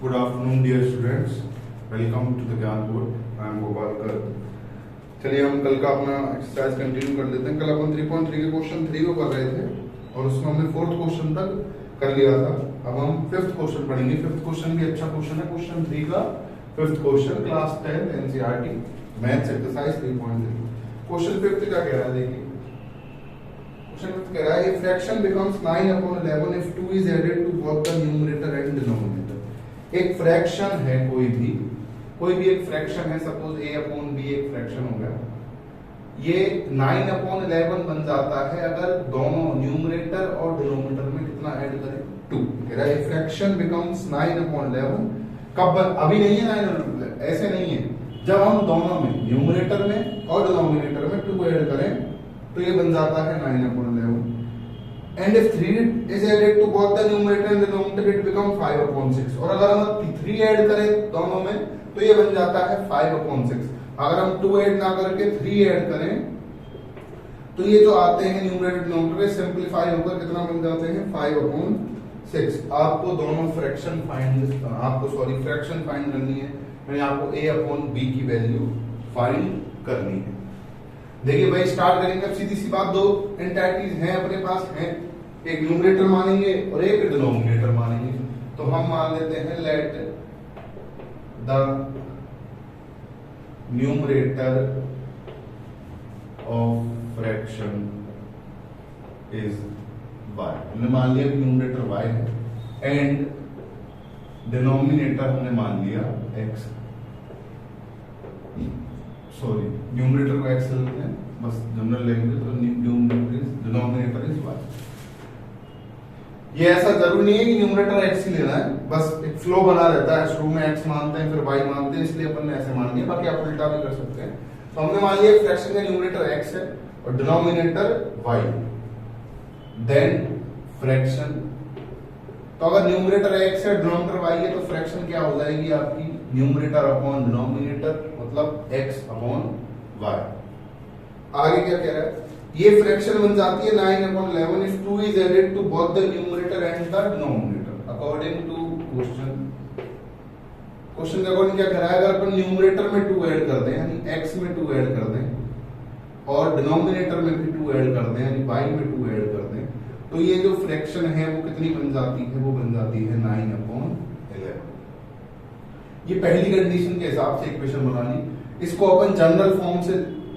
Good afternoon, dear students. Welcome to the ज्ञान board. I am Gopal कर. चलिए हम कल का अपना एक्सरसाइज कंटिन्यू कर लेते हैं. कल अपन 3.3 के क्वेश्चन 3 को कर रहे थे और उसमें हमने 4th क्वेश्चन तक कर लिया था. अब हम 5th क्वेश्चन पढ़ेंगे. 5th क्वेश्चन भी अच्छा क्वेश्चन है. क्वेश्चन 3 का 5th question class 10 NCERT maths exercise 3.3. Question 5th क्या कह रहा है देखिए. क्वेश्चन 5th कह रहा है if fraction becomes 9/11 if 2 is added to both the numerator and denominator. एक फ्रैक्शन है कोई भी एक फ्रैक्शन है. सपोज a/b एक फ्रैक्शन हो गया. ये 9/11 बन जाता है अगर दोनों न्यूमरेटर और डिनोमिनेटर में कितना ऐड करें 2. कह रहा है फ्रैक्शन बिकम्स 9/11 कब. अभी नहीं है 9, ऐसे नहीं है. जब हम दोनों में न्यूमरेटर में और डिनोमिनेटर में 2 ऐड करें तो ये बन जाता है 9/11. And if 3 is added to both the numerator and denominator, it becomes 5/6. और अगर हम 3 ऐड करें दोनों में तो ये बन जाता है 5/6. अगर हम 2 ऐड ना करके 3 ऐड करें तो ये जो आते हैं न्यूमरेटर डिनोमिनेटर सिंपलीफाई होकर कितना बन जाते हैं 5/6. आपको दोनों फ्रैक्शन फाइंड करनी है. यानी आपको a/b की वैल्यू फाइंड करनी है. देखिए भाई स्टार्ट करेंगे. अब सीधी सी बात, दो एंटाइटीज हैं अपने पास हैं. एक न्यूमरेटर मानेंगे और एक डिनोमिनेटर मानेंगे. तो हम मान लेते हैं let the numerator of fraction is y. हमने मान लिया कि न्यूमरेटर y है एंड डिनोमिनेटर हमने मान लिया x. सॉरी न्यूमरेटर को x लेते हैं बस जनरल लैंग्वेज. तो डिनोमिनेटर इज y. ये ऐसा जरूरी नहीं है कि न्यूमरेटर x ही लेना है. बस एक फ्लो बना रहता है. शुरू में x मानते हैं फिर y मानते हैं, इसलिए अपन ने ऐसे मान लिया. बाकी आप उल्टा भी कर सकते हैं. तो हमने मान लिया फ्रैक्शन का न्यूमरेटर x है और डिनोमिनेटर y. देन फ्रैक्शन, तो अगर न्यूमरेटर x है डिनोमिनेटर y है तो फ्रैक्शन क्या हो जाएगी आपकी न्यूमरेटर अपॉन डिनोमिनेटर, मतलब x अपॉन y. आगे क्या कह रहा है. ये फ्रैक्शन बन जाती है 9/11 if 2 is added to both the numerator and the denominator according to question के अकॉर्डिंग क्या कह रहा है. अगर अपन न्यूमरेटर में 2 ऐड कर दें यानी x में 2 ऐड कर दें और डिनोमिनेटर में भी 2 ऐड कर दें यानी y में 2 ऐड कर दें तो ये जो फ्रैक्शन है वो कितनी बन जाती है. वो बन जाती है 9/11. ये पहली कंडीशन के हिसाब से इक्वेशन बना ली. इसको अपन जनरल फॉर्म से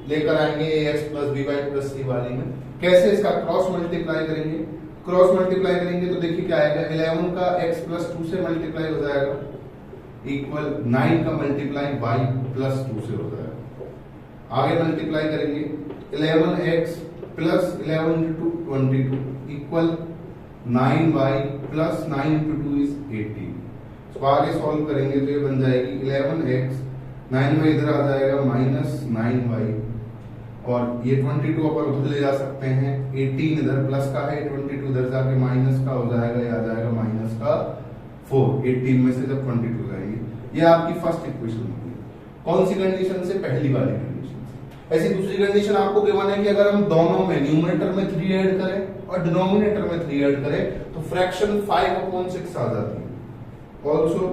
लेकर आएंगे ax + by + c वाली में. कैसे इसका क्रॉस मल्टीप्लाई करेंगे. क्रॉस मल्टीप्लाई करेंगे तो देखिए क्या आएगा. 11 का x + 2 से मल्टीप्लाई हो जाएगा इक्वल 9 का मल्टीप्लाई y + 2 से हो जाएगा. आगे मल्टीप्लाई करेंगे 11x + 11 × 2 22 इक्वल 9y + 9 × 2 is 18. इसको आगे सॉल्व करेंगे तो ये बन जाएगी 11x 9y इधर आ जाएगा -9y और ये 22 अपन उधर ले जा सकते हैं. 18 इधर प्लस का है 22 इधर जाके माइनस का हो जाएगा. ये आ जाएगा -4. 18 में से जब 22 जाएंगे ये आपकी फर्स्ट इक्वेशन होगी. कौन सी कंडीशन से. पहली वाली कंडीशन से. ऐसी दूसरी कंडीशन आपको गिवन है कि अगर हम दोनों में न्यूमरेटर में 3 ऐड करें और डिनोमिनेटर में 3 ऐड करें तो फ्रैक्शन 5/6 आ जाती है. ऑल्सो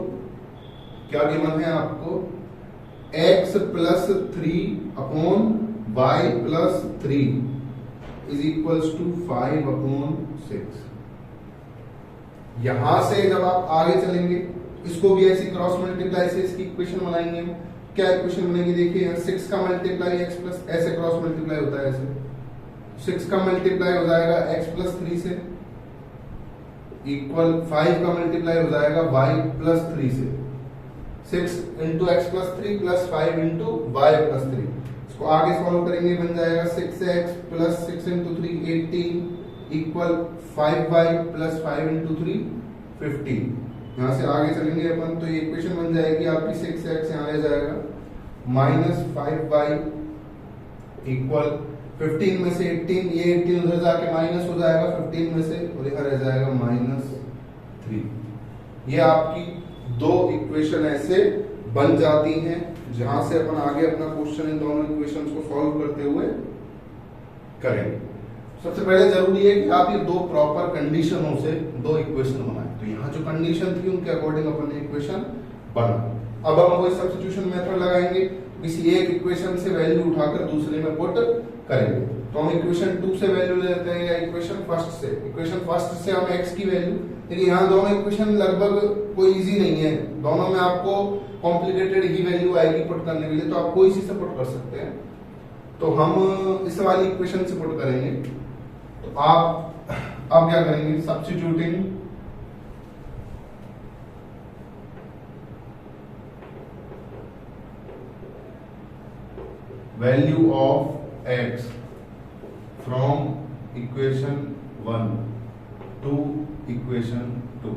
क्या गिवन है आपको x + 3 y + 3 is equals to 5/6. यहां से जब आप आगे चलेंगे इसको भी ऐसी क्रॉस मल्टीप्लाई से इसकी इक्वेशन बनाएंगे. क्या इक्वेशन बनेगी देखिए. 6 का मल्टीप्लाई x + ऐसे क्रॉस मल्टीप्लाई होता है. ऐसे 6 का मल्टीप्लाई हो जाएगा x + 3 से इक्वल 5 का मल्टीप्लाई हो जाएगा y + 3 से. 6 × x + 3 + 5 × y + 3. इसको आगे सॉल्व करेंगे बन जाएगा 6x + 6 × 3 18 इक्वल 5y + 5 × 3 15. यहाँ से आगे चलेंगे अपन तो ये इक्वेशन बन जाएगी आपकी 6x यहाँ रह जाएगा -5y इक्वल 15 में से 18. ये 18 उधर जाके माइनस हो जाएगा 15 में से और यहाँ रह जाएगा -3. ये आपकी दो इक्वेशन ऐसे बन जाती हैं जहां से अपन आगे अपना क्वेश्चन इन दोनों इक्वेशंस को सॉल्व करते हुए करेंगे. सबसे पहले जरूरी है कि आप ये दो प्रॉपर कंडीशनों से दो इक्वेशन बनाएं। तो यहाँ जो कंडीशन थी उनके अकॉर्डिंग अपन ने इक्वेशन बना। अब हम वही सब्स्टिट्यूशन मेथड लगाएंगे, किसी एक इक्वेशन से वैल्यू उठाकर दूसरे में पुट करेंगे। तो हम इक्वेशन 2 से वैल्यू लेते हैं या इक्वेशन फर्स्ट से। इक्वेशन फर्स्ट से हम x की वैल्यू, देखिए यहाँ दोनों इक्वेशन लगभग कोई इजी नहीं है, दोनों में आपको कॉम्प्लिकेटेड ही वैल्यू आएगी पुट करने के लिए, तो आप कोई सी से पुट कर सकते हैं। तो हम इस वाली इक्वेशन से पुट करेंगे। तो आप क्या करेंगे, substituting value of x from equation 1 to equation 2।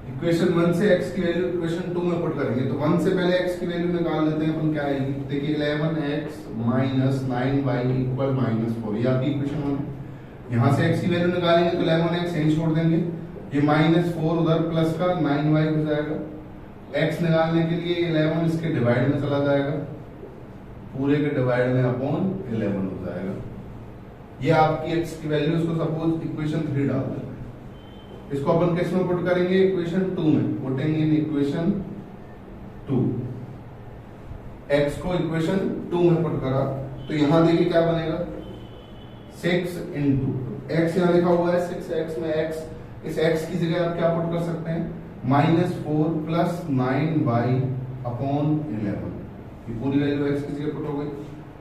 Equation 1 से x की वैल्यू इक्वेशन 2 में पुट करेंगे। तो 1 से पहले x की वैल्यू निकाल लेते हैं अपन, क्या आएगी देखिए 11x माइनस 9y इक्वल -4, ये आपकी इक्वेशन 1 है। यहाँ से x की वैल्यू निकालेंगे तो 11x यहीं छोड़ देंगे, ये -4 उधर प्लस का 9y हो जाएगा। x निकालने के लिए 11 इसके डिवाइड में चला जाएगा, पूरे के डिवाइड में अपॉन 11 हो जाएगा। ये आपकी x की वैल्यू, इसको सपोज इक्वेशन 3 डाल दें, इसको अपन किस में पुट करेंगे, इक्वेशन 2 में, पुटिंग इन इक्वेशन 2। x को इक्वेशन 2 में पुट करा तो यहां देखिए क्या बनेगा, 6 इंटू x यहां लिखा हुआ है 6x में x, इस x की जगह आप क्या पुट कर सकते हैं, -4 प्लस 9y अपॉन 11, ये पूरी वैल्यू x की जगह पुट हो गई।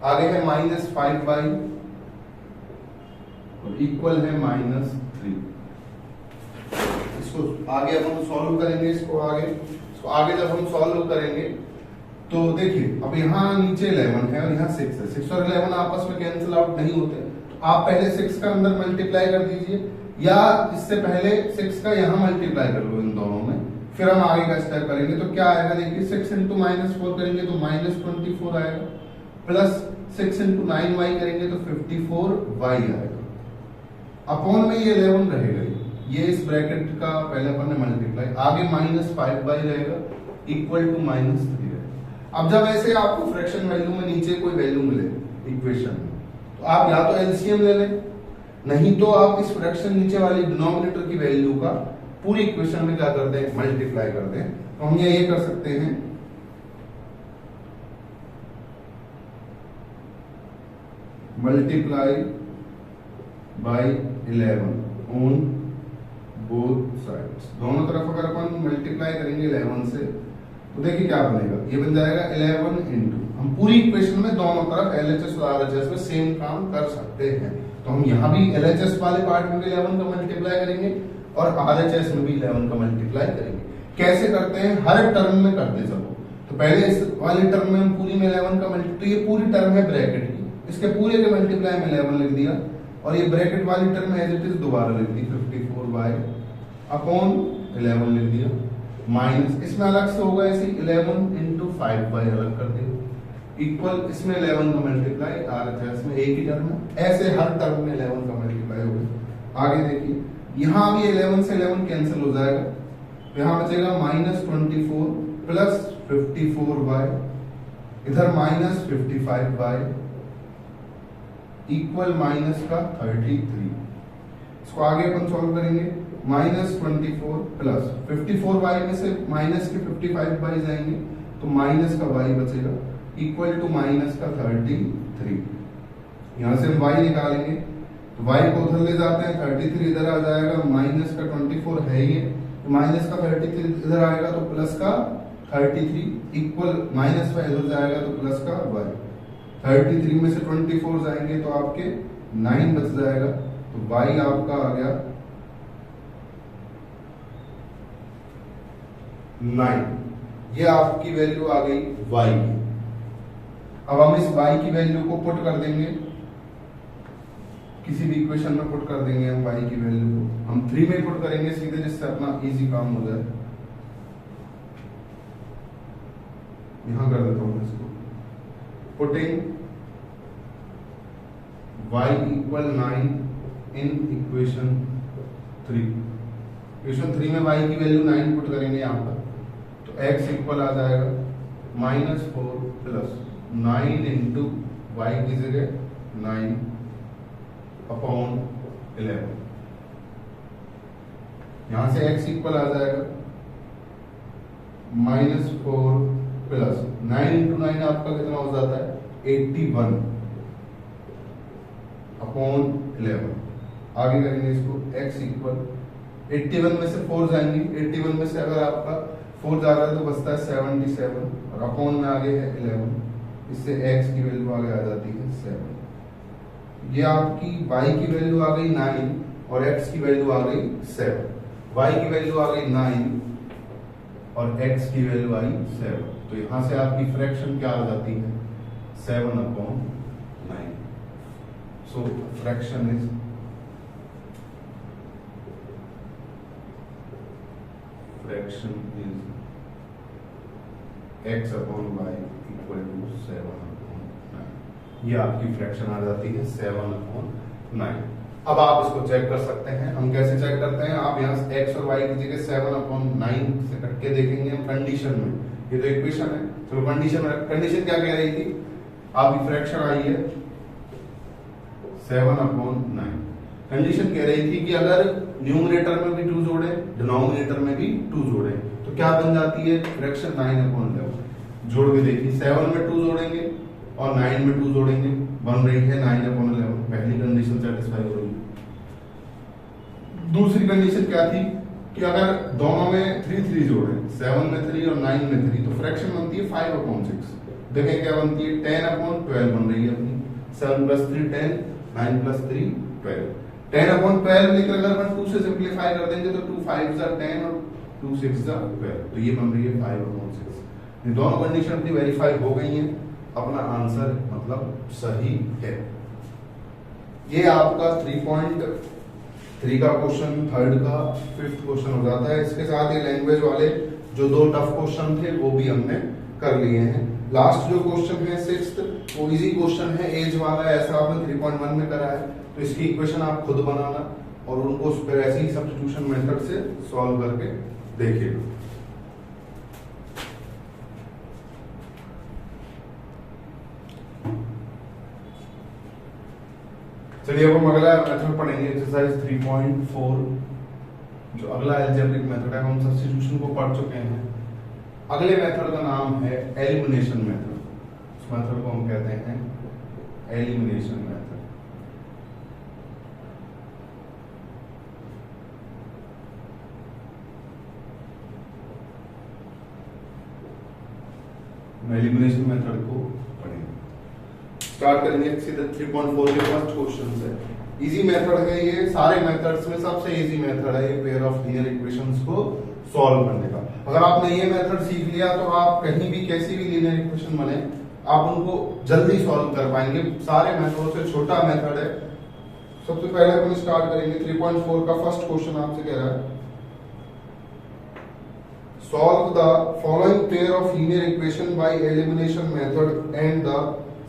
आगे है -5y और इक्वल है -3। इसको आगे अब हम सॉल्व करेंगे, इसको आगे जब हम सॉल्व करेंगे तो देखिए अब यहाँ नीचे 11 है और यहाँ 6 है, 6 और 11 आपस में कैंसिल आउट नहीं होते, तो आप पहले 6 का अंदर मल्टीप्लाई कर दीजिए या इससे पहले 6 का यहाँ मल्टीप्लाई कर लो इन दोनों में, फिर हम आगे का स्टेप करेंगे। तो क्या आएगा देखिए, 6 इंटू -4 करेंगे तो -24 आएगा, प्लस 6 इंटू 9y करेंगे तो 54y आएगा, अपॉन में ये 11 रहेगा, ये इस ब्रैकेट का पहले अपन ने मल्टीप्लाई, आगे -5y रहेगा इक्वल टू -3 रहेगा। अब जब ऐसे आपको फ्रैक्शन वैल्यू में नीचे कोई वैल्यू मिले इक्वेशन में, तो आप या तो एलसीएम ले लें, नहीं तो आप इस फ्रैक्शन नीचे वाली डिनोमिनेटर की वैल्यू का पूरी इक्वेशन में क्या करते हैं, मल्टीप्लाई करते हैं। तो हम ये कर सकते हैं, multiply by 11 on both sides, दोनों तरफ अगर अपन मल्टीप्लाई करेंगे 11 से तो देखिए क्या बनेगा, ये बन जाएगा 11 इंटू, हम पूरी इक्वेशन में दोनों तरफ LHS और RHS में सेम काम कर सकते हैं। तो हम यहाँ भी LHS वाले पार्ट में भी 11 का मल्टीप्लाई करेंगे और RHS में भी 11 का मल्टीप्लाई करेंगे। कैसे करते हैं, हर टर्म में करते सब। तो पहले इस वाली टर्म में हम पूरी में 11 का मल्टीप्लाई, तो ये पूरी टर्म है ब्रैकेट की, इसके पूरे के मल्टीप्लाई में 11 लिख दिया, और ये ब्रैकेट वाली टर्म एज इट इज दोबारा लिख दी 54y अपॉन 11 लिख दिया, माइनस इसमें अलग से होगा ऐसे 11 इंटू 5y अलग कर दिया, इक्वल इसमें 11 का मल्टीप्लाई RHS में एक ही टर्म है, ऐसे हर टर्म में 11 का मल्टीप्लाई हो गया। आगे देखिए यहाँ भी 11 से 11 कैंसिल हो जाएगा, तो यहाँ बचेगा -24 प्लस 54y, इधर -55y इक्वल माइनस का 33। इसको आगे अपन सॉल्व करेंगे, -24 प्लस 54y में से माइनस के 55y जाएंगे तो माइनस का y बचेगा इक्वल टू माइनस का 33। यहां से हम y निकालेंगे तो y को उधर ले जाते हैं, 33 इधर आ जाएगा, माइनस का 24 है ये, तो माइनस का 33 इधर आएगा तो प्लस का 33 इक्वल माइनस का इधर जाएगा तो प्लस का y, 33 में से 24 जाएंगे तो आपके 9 बच जाएगा, तो y आपका आ गया 9। ये आपकी वैल्यू आ गई y की। अब हम इस y की वैल्यू को पुट कर देंगे, किसी भी इक्वेशन में पुट कर देंगे हम y की वैल्यू को, हम 3 में पुट करेंगे सीधे, जिससे अपना इजी काम हो जाए। यहां कर देता हूं इसको, putting y equal 9 in equation 3। Equation 3 में y की वैल्यू 9 पुट करेंगे यहाँ पर, तो x इक्वल आ जाएगा -4 प्लस 9 इंटू y की जगह 9 अपॉन 11। यहां से x इक्वल आ जाएगा -4 प्लस 9 इंटू 9 आपका कितना हो जाता है 81 अपॉन 11। आगे करेंगे इसको x इक्वल 81 में से 4 जाएंगे, 81 में से अगर आपका 4 जा रहा है तो बचता है 77 और अपॉन में आगे है 11, इससे x की वैल्यू आगे आ जाती है 7। ये आपकी y की वैल्यू आ गई 9 और x की वैल्यू आ गई 7। y की वैल्यू आ गई 9 और x की वैल्यू आई 7। तो यहां से आपकी फ्रैक्शन क्या आ जाती है 7 upon 9। So fraction is fraction is x upon y equal to 7 upon 9। ये आपकी फ्रैक्शन आ जाती है 7 अपॉन 9। अब आप इसको चेक कर सकते हैं। हम कैसे चेक करते हैं, आप यहाँ x और y की जगह 7 अपॉन 9 से कट के देखेंगे हम कंडीशन में। ये तो इक्वेशन है, चलो कंडीशन क्या कह रही थी, आपकी फ्रैक्शन आई है 7 अपॉन 9। कंडीशन कह रही थी कि अगर न्यूमरेटर में भी 2 जोड़े, डिनोमिनेटर में भी 2 जोड़े तो क्या बन जाती है फ्रैक्शन 9 अपॉन 11। जोड़ के देखिए, 7 में 2 जोड़ेंगे और 9 में 2 जोड़ेंगे, बन रही है 9 अपॉन 11। पहली कंडीशन सेटिस्फाई हो रही है। दूसरी कंडीशन क्या थी कि अगर दोनों में 3 जोड़े, 7 में 3 और 9 में 3, तो फ्रैक्शन बनती है 5 अपॉन 6। देखें क्या बनती है 10 अपॉन 12 बन रही है अपनी। 7 प्लस 3 10, 9 प्लस 3 12। 10 अपॉन 12 लेकर अगर हम 2 से सिंप्लीफाई कर देंगे तो 2 5 10 और 2 6 12, तो ये बन रही है 5 अपॉन 6। ये दोनों कंडीशन अपनी वेरीफाई हो गई हैं, अपना आंसर मतलब सही है। ये आपका 3.3 का क्वेश्चन, थर्ड का 5th क्वेश्चन हो जाता है। इसके साथ ये लैंग्वेज वाले जो 2 टफ क्वेश्चन थे वो भी हमने कर लिए हैं। लास्ट जो क्वेश्चन है 6th, वो इजी क्वेश्चन है, एज वाला, ऐसा आपने 3.1 में करा है, तो इसकी इक्वेशन आप खुद बनाना और उनको उस पर ऐसे ही सब्स्टिट्यूशन मेथड से सॉल्व करके देखिएगा। चलिए अब हम अगला मेथड पढ़ेंगे, एक्सरसाइज 3.4। जो अगला अलजेब्रिक मेथड है, हम सब्स्टिट्यूशन को पढ़ चुके हैं। अगले मेथड का नाम है एलिमिनेशन मेथड। उस मेथड को हम कहते हैं एलिमिनेशन मेथड। एलिमिनेशन मेथड को पढ़ेंगे। स्टार्ट करेंगे सीधे 3.4 के फर्स्ट क्वेश्चन से। इजी मेथड है ये, सारे मेथड्स में सबसे इजी मेथड है ये पेयर ऑफ लीनियर इक्वेशंस को सॉल्व करने का। अगर आपने ये मेथड सीख लिया तो आप कहीं भी कैसी भी लीनियर इक्वेशन बने आप उनको जल्दी सॉल्व कर पाएंगे। सारे मेथडों से छोटा मेथड है। सबसे पहले अपन स्टार्ट करेंगे 3.4 का फर्स्ट क्वेश्चन आपसे कह रहा है solve the following pair of linear equation by elimination method and the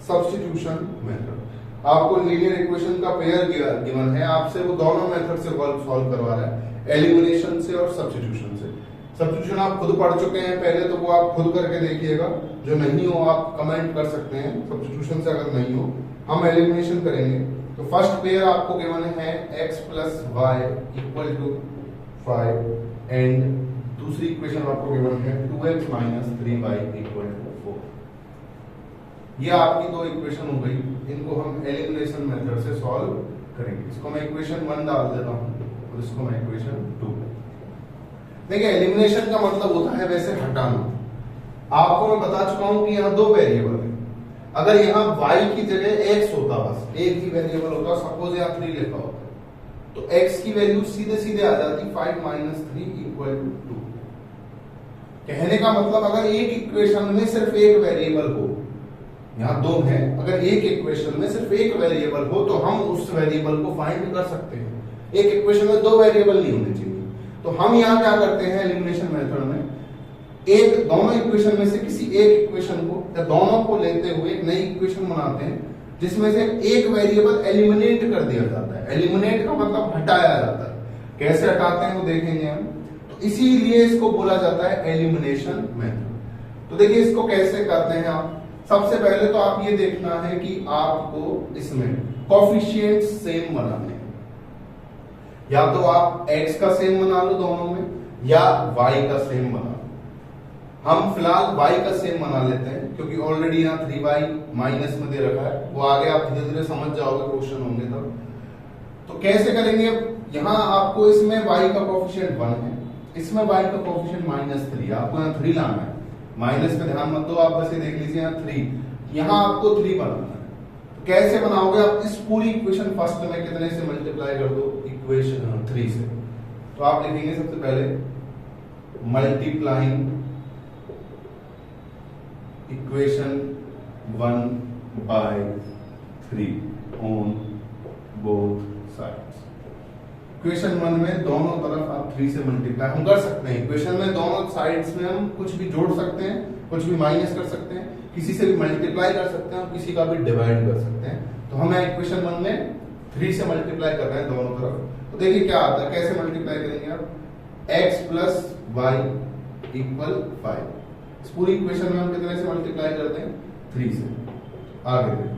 substitution method। आपको लीनियर इक्वेशन का पेयर गिवन है, आपसे वो दोनों मेथड से सॉल्व करवा रहा है, एलिमिनेशन से और सब्स्टिट्यूशन से। सब्स्टिट्यूशन आप खुद पढ़ चुके हैं पहले, तो वो आप खुद करके देखिएगा। जो नहीं हो आप कमेंट कर सकते हैं, सब्स्टिट्यूशन से अगर नहीं हो। हम एलिमिनेशन करेंगे तो फर्स्ट पेयर आपको गिवन है x plus Y equal to 5 and दूसरी इक्वेशन आपको गिवन है 2x minus 3y equal to 4। ये आपकी दो इक्वेशन हो गई, इनको हम एलिमिनेशन मेथड से सॉल्व करेंगे। इसको मैं इक्वेशन 1 डाल देता हूं और इसको मैं इक्वेशन 2। देखिए एलिमिनेशन का मतलब होता है वैसे हटाना। आपको मैं बता चुका हूं कि यहाँ 2 वेरिएबल है। अगर यहाँ y की जगह x होता, बस एक ही वेरिएबल होता, सपोज यहाँ 3 लिखा होता, तो x की वैल्यू सीधे सीधे आ जाती 5 माइनस 3 इक्वल टू 2। कहने का मतलब अगर एक इक्वेशन में सिर्फ एक वेरिएबल हो, यहाँ 2 है, अगर एक इक्वेशन में सिर्फ एक वेरिएबल हो तो हम उस वेरिएबल को फाइंड कर सकते हैं। एक इक्वेशन में 2 वेरिएबल नहीं होने चाहिए। तो हम यहाँ क्या करते हैं एलिमिनेशन मेथड में, दोनों इक्वेशन में से किसी एक इक्वेशन को या दोनों को लेते हुए एक नई इक्वेशन बनाते हैं जिसमें से एक वेरिएबल एलिमिनेट कर दिया जाता है। एलिमिनेट का मतलब हटाया जाता है। कैसे हटाते हैं वो देखेंगे हम। तो इसीलिए इसको बोला जाता है एलिमिनेशन मेथड। तो देखिए इसको कैसे करते हैं आप। सबसे पहले तो आप ये देखना है कि आपको इसमें कोफिशिएंट सेम बनाने हैं। या तो आप x का सेम बना लो दोनों में, या y का सेम बना लो। हम फिलहाल y का सेम बना लेते हैं क्योंकि ऑलरेडी यहाँ 3y माइनस में दे रखा है, वो आगे आप धीरे धीरे समझ जाओगे क्वेश्चन होंगे तब। तो कैसे करेंगे, यहाँ आपको इसमें y का कोफिशिएंट 1 है, इसमें y का कोफिशिएंट -3 है, आपको यहाँ 3 लाना है। माइनस पे ध्यान मत दो, आप बस ये देख लीजिए यहाँ 3, यहाँ आपको 3 बनाना है। तो कैसे बनाओगे आप, इस पूरी इक्वेशन फर्स्ट में कितने से मल्टीप्लाई कर दो, इक्वेशन 3 से। तो आप लिखेंगे सबसे पहले multiplying equation 1 by 3 on both sides. Equation 1 में दोनों तरफ आप 3 से मल्टीप्लाई हम कर सकते हैं। इक्वेशन में दोनों साइड्स में हम कुछ भी जोड़ सकते हैं, कुछ भी माइनस कर सकते हैं, किसी से भी मल्टीप्लाई कर सकते हैं और किसी का भी डिवाइड कर सकते हैं। तो हम इक्वेशन 1 में 3 से मल्टीप्लाई कर रहे हैं दोनों तरफ। तो देखिए क्या आता है, कैसे मल्टीप्लाई करेंगे आप, x प्लस वाई इक्वल 5। इस पूरी इक्वेशन में हम कितने से मल्टीप्लाई करते हैं, 3 से। आगे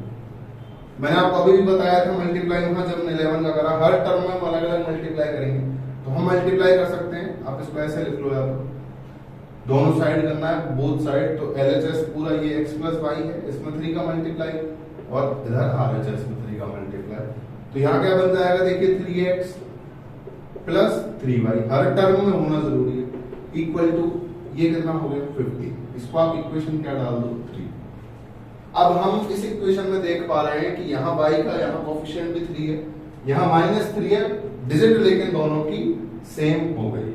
मैंने आपको अभी भी बताया था मल्टीप्लाई वहां जब 11 का करा, हर टर्म में हम अलग अलग मल्टीप्लाई करेंगे। तो हम मल्टीप्लाई कर सकते हैं, आप इसको ऐसे लिख लो, या तो दोनों साइड करना है, बोथ साइड। तो LHS पूरा ये x प्लस वाई है, इसमें 3 का मल्टीप्लाई, और इधर RHS में 3 का मल्टीप्लाई। तो यहाँ क्या बन जाएगा, देखिए 3x प्लस 3y, हर टर्म में होना जरूरी है, इक्वल टू ये कितना हो गया 50। इसको आप इक्वेशन क्या डाल दो, 3। अब हम इस इक्वेशन में देख पा रहे हैं कि यहाँ y का यहाँ कोफिशिएंट भी 3 है, यहाँ -3 है, डिजिट लेकिन दोनों की सेम हो गई।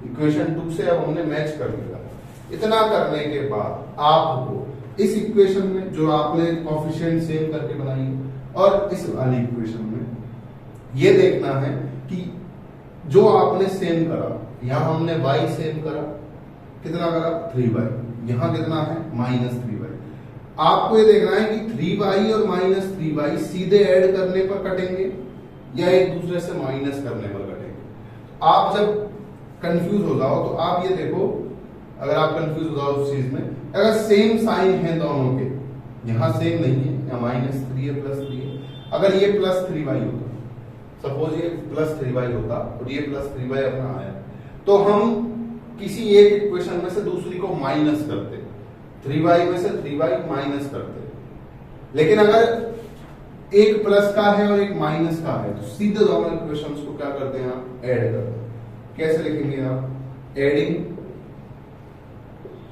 इक्वेशन 2 से अब हमने मैच कर दिया। इतना करने के बाद आपको इस इक्वेशन में जो आपने कोफिशिएंट सेम करके बनाई है, और इस वाली इक्वेशन में ये देखना है कि जो आपने सेम करा, यहाँ हमने y सेम करा, कितना करा 3y, यहाँ कितना है -3y। आपको ये देखना है कि 3y और -3y सीधे ऐड करने पर कटेंगे या एक दूसरे से माइनस करने पर कटेंगे। आप जब कंफ्यूज हो जाओ तो आप ये देखो, अगर आप कंफ्यूज हो जाओ उस चीज में, अगर सेम साइन है दोनों के, यहाँ सेम नहीं है, यहाँ -3 है +3 है, अगर ये +3y होता, सपोज ये +3y होता और ये +3y अपना आया, तो हम किसी एक इक्वेशन में से दूसरी को माइनस करते, 3y में से 3y माइनस करते। लेकिन अगर एक प्लस का है और एक माइनस का है, तो सीधे दोनों इक्वेशंस को क्या करते हैं, आप ऐड करते हैं। कैसे लिखेंगे आप, एडिंग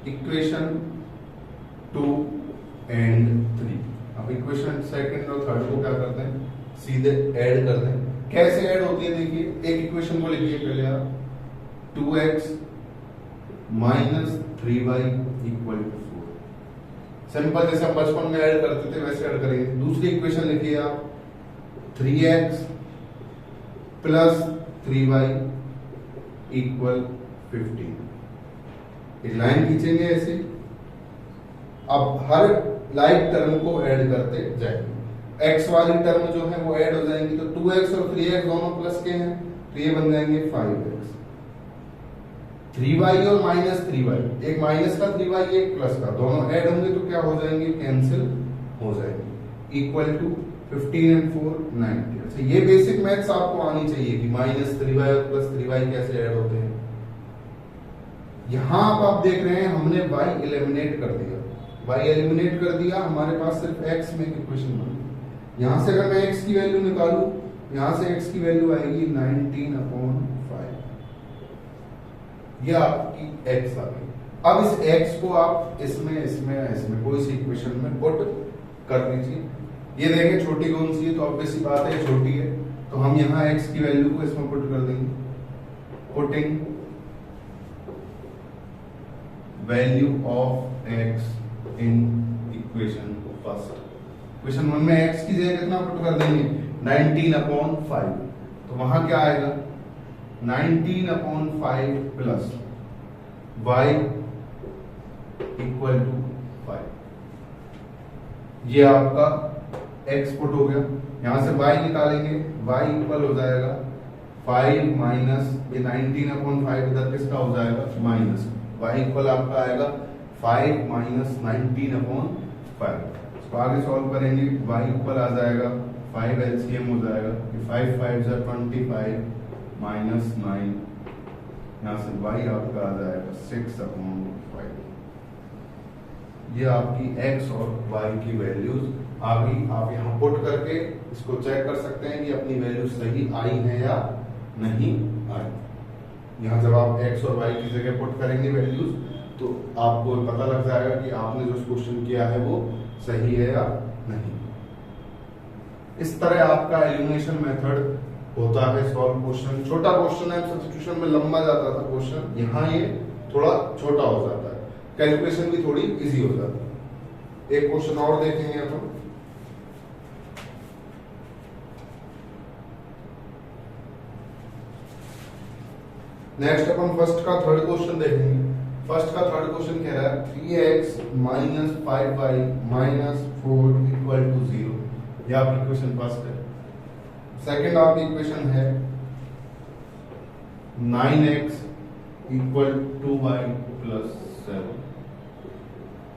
इक्वेशन 2 एंड 3। अब इक्वेशन सेकंड और थर्ड को क्या करते हैं, सीधे ऐड करते हैं। कैसे ऐड होती है, देखिए एक इक्वेशन को लिखिए पहले आप, 2x minus 3y equal to 4। Simple, जैसे हम बचपन में ऐड करते थे वैसे ऐड करेंगे। दूसरी इक्वेशन लिखिए आप, 3x प्लस 3y इक्वल 15। एक लाइन खींचेंगे ऐसे, अब हर लाइक टर्म को ऐड करते जाएंगे। x वाली टर्म जो है वो ऐड हो जाएंगी, तो 2x और 3x दोनों प्लस के हैं, तो ये बन जाएंगे 5x। 3y और -3y, एक माइनस का 3y एक प्लस का, दोनों ऐड होंगे तो क्या हो जाएंगे, कैंसिल हो जाएंगे, इक्वल टू 15 and 4 90। अच्छा, ये बेसिक मैथ्स आपको आनी चाहिए कि -3y और +3y कैसे ऐड होते हैं। यहां आप देख रहे हैं हमने y एलिमिनेट कर दिया, y एलिमिनेट कर दिया, हमारे पास सिर्फ x में इक्वेशन बन गई। यहां से अगर मैं x की वैल्यू निकालूं, यहां से x की वैल्यू आएगी 19/5, ये आपकी x आ गई। अब इस x को आप इसमें कोई सी इक्वेशन में पुट कर दीजिए। ये देखें छोटी कौन सी है, तो ऑब्वियस सी बात है छोटी है, तो हम यहाँ x की वैल्यू को इसमें पुट कर देंगे। Putting value of x in equation first, equation 1 में x की जगह कितना पुट कर देंगे, 19/5। तो वहां क्या आएगा, 19/5 प्लस y इक्वल टू 5। ये आपका x पुट हो गया। यहां से y निकालेंगे, y इक्वल हो जाएगा 5 माइनस ये 19/5, इधर किसका हो जाएगा, माइनस, y इक्वल आपका आएगा 5 माइनस 19/5। इसको आगे सॉल्व करेंगे, y इक्वल आ जाएगा 5 एलसीएम हो जाएगा कि 5 5 जा 25 माइनस 9, यहाँ से y आपका आ जाएगा 6/5। ये आपकी x और y की वैल्यूज आ गई। आप यहाँ पुट करके इसको चेक कर सकते हैं कि अपनी वैल्यू सही आई है या नहीं आई। यहाँ जब आप x और y की जगह पुट करेंगे वैल्यूज तो आपको पता लग जाएगा कि आपने जो क्वेश्चन किया है वो सही है या नहीं। इस तरह आपका एलिमिनेशन मेथड होता है सॉल्व क्वेश्चन। छोटा क्वेश्चन है, सब्स्टिट्यूशन में लंबा जाता था क्वेश्चन, यहाँ ये थोड़ा छोटा हो जाता है, कैलकुलेशन भी थोड़ी इजी हो जाती है। एक क्वेश्चन और देखेंगे अपन। नेक्स्ट अपन फर्स्ट का थर्ड क्वेश्चन देखेंगे। फर्स्ट का थर्ड क्वेश्चन कह रहा है 3x minus 5y minus 4 equal to 0। ये आपकी इक्वेशन फर्स्ट है। सेकंड आपकी इक्वेशन है 9x equal to y plus 7।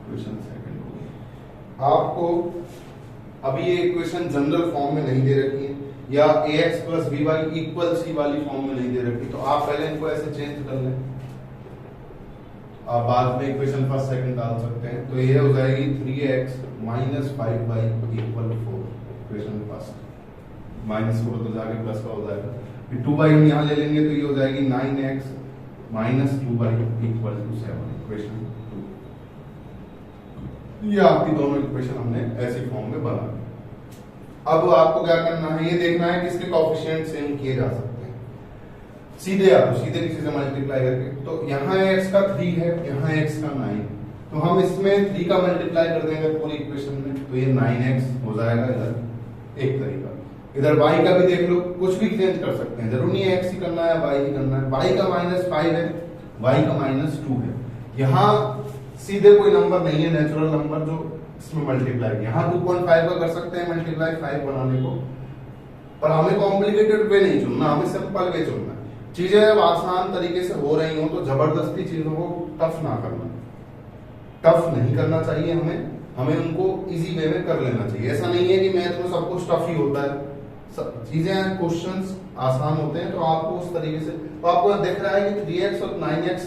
Equation second हो गई। आपको अभी ये इक्वेशन जनरल फॉर्म में नहीं दे रखी है या ax plus by equal c वाली फॉर्म में नहीं दे रखी, तो आप पहले इनको ऐसे चेंज कर लें। आप बाद में इक्वेशन फर्स्ट सेकंड डाल सकते हैं। तो ये हो जाएगी 3x minus 5y equal 4। Equation first -4 तो जाके प्लस का हो जाएगा, फिर 2y हम यहाँ ले लेंगे तो ये हो जाएगी 9x minus 2y equal to 7। Equation 2। ये आपकी दोनों इक्वेशन हमने ऐसी फॉर्म में बना दी। अब आपको क्या करना है, ये देखना है कि इसके कोएफिशिएंट सेम किए जा सकते हैं। सीधे किसी से मल्टीप्लाई करके। तो यहाँ x का 3 है, यहाँ x का 9, तो हम इसमें 3 का मल्टीप्लाई कर देंगे पूरी इक्वेशन में, तो ये 9x हो जाएगा। इधर एक तरीका, इधर y का भी देख लो, कुछ भी चेंज कर सकते हैं, जरूरी नहीं है x ही करना है y ही करना है। y का -5 है, y का -2 है। यहाँ सीधे कोई नंबर नहीं है नेचुरल नंबर जो इसमें मल्टीप्लाई, यहाँ 2.5 का कर सकते हैं मल्टीप्लाई 5 बनाने को, पर हमें कॉम्प्लिकेटेड वे नहीं चुनना, हमें सिंपल वे चुनना है। चीजें जब आसान तरीके से हो रही हो तो जबरदस्ती चीजों को टफ ना करना, टफ नहीं करना चाहिए हमें उनको इजी वे में कर लेना चाहिए। ऐसा नहीं है कि मैथ में सब कुछ टफ ही होता है, चीजें क्वेश्चंस आसान होते हैं, तो आपको उस तरीके से, तो आपको दिख रहा है कि 3x और 9x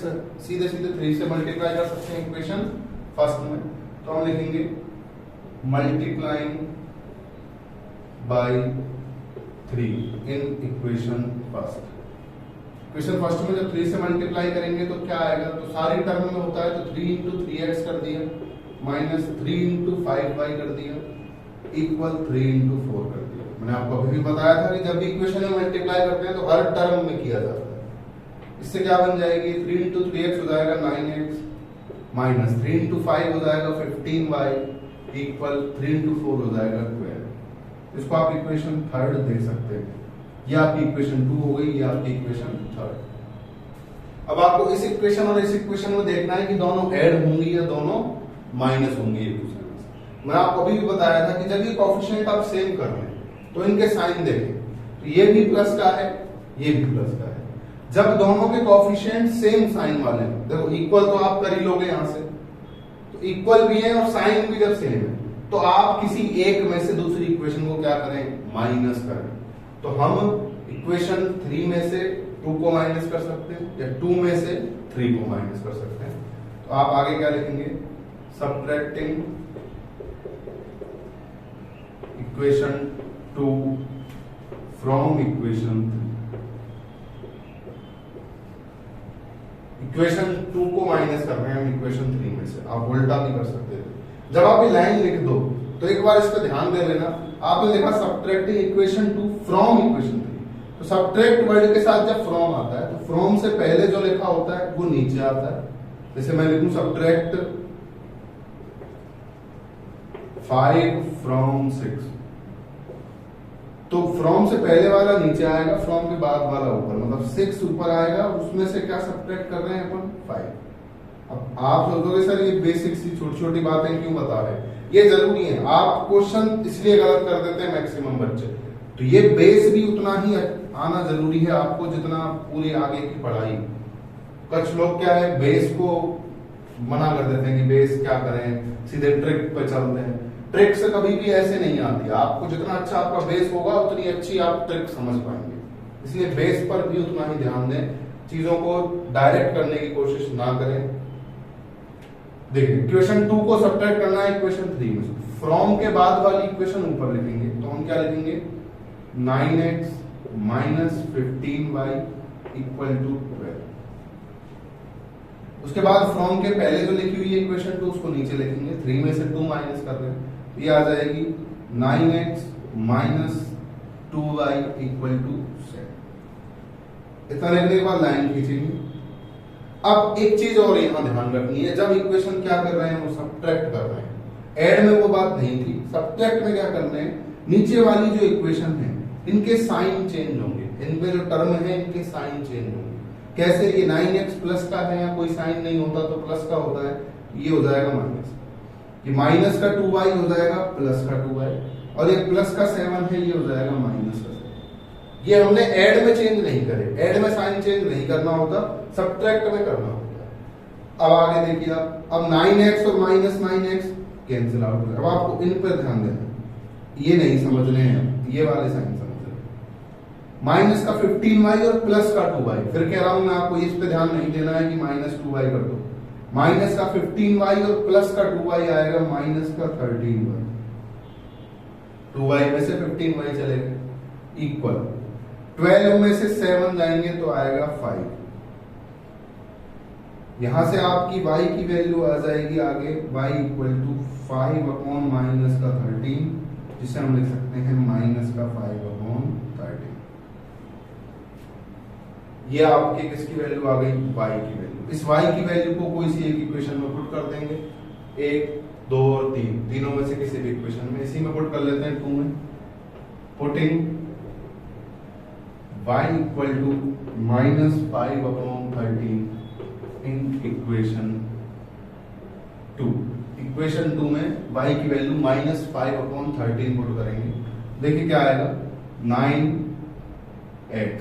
सीधे 3 से मल्टीप्लाई कर सकते हैं इक्वेशन फर्स्ट में। तो हम लिखेंगे multiplying by 3 in equation first. Equation first में जब 3 से मल्टीप्लाई करेंगे तो क्या आएगा, तो सारी टर्म में होता है, तो 3 × 3x कर दिया माइनस 3 × 5y कर दिया इक्वल 3 × 4 कर दिया। मैंने आपको अभी भी बताया था कि जब भी इक्वेशन में मल्टीप्लाई करते हैं तो हर टर्म में किया जाता है। इससे क्या बन जाएगी, 3 × 3x हो जाएगा 9x माइनस 3 × 5 हो जाएगा 15y इक्वल 3 × 4 हो जाएगा 12। इसको आप इक्वेशन थर्ड देख सकते हैं। ये आपकी इक्वेशन 2 हो गई, ये आपकी इक्वेशन थर्ड। अब आपको इस इक्वेशन और इस इक्वेशन में देखना है कि दोनों ऐड होंगी या दोनों माइनस होंगी एक दूसरे में। मैंने आपको अभी भी बताया था कि जब ये कोएफिशिएंट आप सेम कर लें तो इनके साइन देखें, तो ये भी प्लस का है, ये भी प्लस का है। जब दोनों के कोएफिशिएंट सेम साइन वाले हैं, देखो इक्वल तो आप कर ही लोगे यहां से, तो इक्वल भी है और साइन भी जब सेम है तो आप किसी एक में से दूसरी इक्वेशन को क्या करें, माइनस करें। तो हम इक्वेशन 3 में से 2 को माइनस कर सकते हैं या 2 में से 3 को माइनस कर सकते हैं। तो आप आगे क्या लिखेंगे, subtracting equation 2 from equation 3। Equation 2 को माइनस कर रहे हैं हम इक्वेशन 3 में से, आप उल्टा भी कर सकते थे। जब आप ये लाइन लिख दो तो एक बार इस पर ध्यान दे लेना, आपने लिखा सबट्रैक्टिंग इक्वेशन 2 फ्रॉम इक्वेशन 3, तो सबट्रैक्ट वर्ड के साथ जब फ्रॉम आता है तो फ्रॉम से पहले जो लिखा होता है वो नीचे आता है। जैसे मैं लिखूं सबट्रैक्ट 5 फ्रॉम 6, तो फ्रॉम से पहले वाला नीचे आएगा, फ्रॉम के बाद वाला ऊपर, मतलब 6 ऊपर आएगा, उसमें से क्या सबट्रैक्ट कर रहे हैं अपन 5। अब आप सोचोगे सर ये बेसिक सी छोटी छोटी बातें क्यों बता रहे हैं, ये जरूरी है। आप क्वेश्चन इसलिए गलत कर देते हैं मैक्सिमम बच्चे, तो ये बेस भी उतना ही आना जरूरी है आपको जितना पूरी आगे की पढ़ाई। कुछ लोग क्या है बेस को मना कर देते हैं कि बेस क्या करें, सीधे ट्रिक पे चलते हैं। ट्रिक्स कभी भी ऐसे नहीं आती, आपको जितना अच्छा आपका बेस होगा उतनी अच्छी आप ट्रिक समझ पाएंगे, इसलिए बेस पर भी उतना ही ध्यान दें, चीजों को डायरेक्ट करने की कोशिश ना करें। देखिए इक्वेशन 2 को सब्ट्रैक्ट करना है इक्वेशन 3 में, फ्रॉम के बाद वाली इक्वेशन ऊपर लिखेंगे, तो हम क्या लिखेंगे 9x minus 15y equal to 12। उसके बाद फ्रॉम के पहले जो लिखी हुई है इक्वेशन 2 उसको नीचे लिखेंगे, 3 में से 2 माइनस कर रहे हैं, ये आ जाएगी 9x minus 2y equal to 7। इतना लिखने के बाद लाइन खींचेंगे। अब एक चीज और यहां ध्यान रखनी है, जब इक्वेशन क्या कर रहे हैं वो सब्ट्रैक्ट कर रहे हैं, ऐड में वो बात नहीं थी, सब्ट्रैक्ट में क्या कर रहे हैं, नीचे वाली जो इक्वेशन है इनके साइन चेंज होंगे, इनमें जो टर्म है इनके साइन चेंज होंगे। कैसे, ये 9x प्लस का है या कोई साइन नहीं होता तो प्लस का होता है, ये हो जाएगा माइनस, ये माइनस का 2y हो जाएगा प्लस का 2y, और ये प्लस का 7 है ये हो जाएगा माइनस का 7। ये हमने ऐड में चेंज नहीं करे, ऐड में साइन चेंज नहीं करना होता, सब्ट्रैक्ट में करना होता। अब आगे देखिए आप, अब 9x और माइनस 9x कैंसिल आउट हो जाए। अब आपको इन पर ध्यान देना, ये नहीं समझने हैं, ये वाले साइन समझ रहे, माइनस का 15y और प्लस का 2y, फिर कह रहा हूं मैं आपको इस पे ध्यान नहीं देना है कि माइनस 2y कर दो, माइनस का 15y और प्लस का 2y आएगा माइनस का 13y, 2y में से 15y चलेगा, इक्वल 12 में से 7 जाएंगे तो आएगा 5। यहां से आपकी y की वैल्यू आ जाएगी आगे y equal to 5 upon minus का 13, जिसे हम लिख सकते हैं माइनस का 5 अपॉन 13। ये आपके किसकी वैल्यू आ गई, y की वैल्यू। इस y की वैल्यू को कोई सी एक इक्वेशन में पुट कर देंगे, 1 2 और 3, तीनों में से किसी भी इक्वेशन में, इसी में पुट कर लेते हैं 2 में, putting y equal to minus 5 upon 13 in equation 2। Equation 2 में y की वैल्यू माइनस 5 अपॉन 13 पुट करेंगे, देखिए क्या आएगा, 9x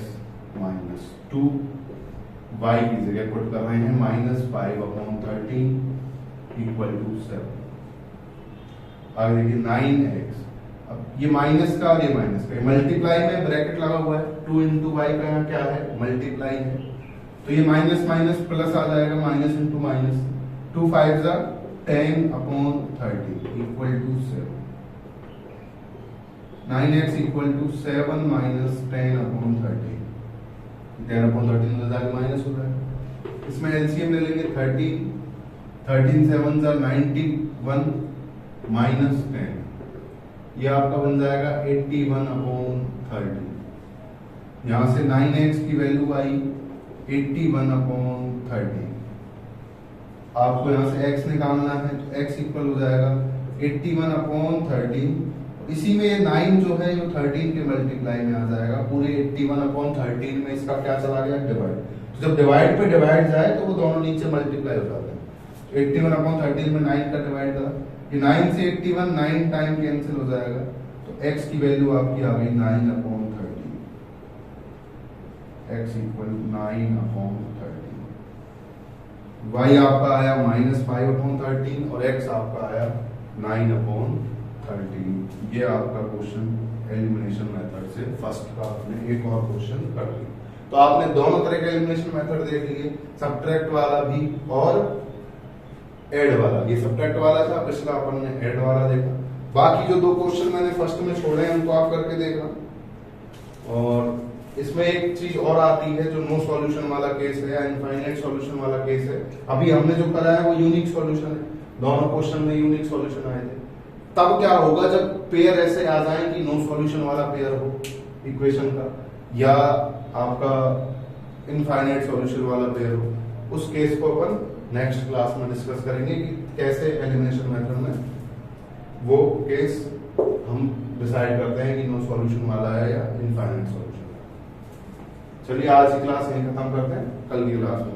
माइनस 2, y की जगह पुट कर रहे हैं माइनस 5 अपॉन 13 इक्वल टू 7। आगे देखिए 9x, अब ये माइनस का और ये माइनस का, मल्टीप्लाई में ब्रैकेट लगा हुआ है, 2 इंटू वाई का यहाँ क्या है, मल्टीप्लाई है, तो ये माइनस माइनस प्लस आ जाएगा, माइनस इंटू माइनस, 2 5 जा 10 upon 30 equal to 7। 9x equal to 7 minus 10 upon 30, 10 upon 13 हो जाएगा माइनस हो जाएगा। इसमें एलसीएम ले लेंगे 13, 13 7 जा 91 माइनस 10, ये आपका बन जाएगा 81 अपॉन 30। यहां से 9x की वैल्यू आई 81 अपॉन 30, आपको यहां से x निकालना है तो x इक्वल हो जाएगा 81 अपॉन 13, इसी में ये 9 जो है ये 13 के मल्टीप्लाई में आ जाएगा, पूरे 81 अपॉन 13 में इसका क्या चला गया, डिवाइड, तो जब डिवाइड पे डिवाइड जाए तो वो दोनों नीचे मल्टीप्लाई हो जाते हैं। 81 अपॉन 13 में 9 का डिवाइड करा, ये 9 से 81 9 टाइम कैंसिल हो जाएगा, तो x की वैल्यू आपकी आ गई 9 upon 30, x equal 9 upon 30, y आपका आया माइनस 5 अपॉन 13 और x आपका आया 9 अपॉन 13। ये आपका क्वेश्चन एलिमिनेशन मेथड से फर्स्ट का आपने एक और क्वेश्चन कर लिया। तो आपने दोनों तरह के एलिमिनेशन मेथड देख लिए, सब्ट्रैक्ट वाला भी और ऐड वाला। ये सब्ट्रैक्ट वाला था, पिछला अपन ने ऐड वाला देखा। बाकी जो 2 क्वेश्चन मैंने फर्स्ट में छोड़े हैं उनको आप करके देखना। और इसमें एक चीज और आती है जो नो सॉल्यूशन वाला केस है या इनफाइनाइट सॉल्यूशन वाला केस है। अभी हमने जो करा है वो यूनिक सॉल्यूशन है, दोनों क्वेश्चन में यूनिक सॉल्यूशन आए थे। तब क्या होगा जब पेयर ऐसे आ जाए कि नो सॉल्यूशन वाला पेयर हो इक्वेशन का या आपका इनफाइनाइट सॉल्यूशन वाला पेयर हो, उस केस को अपन नेक्स्ट क्लास में डिस्कस करेंगे कि कैसे एलिमिनेशन मेथड में वो केस हम डिसाइड करते हैं कि नो सॉल्यूशन वाला है या इनफाइनाइट सॉल्यूशन। चलिए आज की क्लास यहीं खत्म करते हैं, कल की क्लास में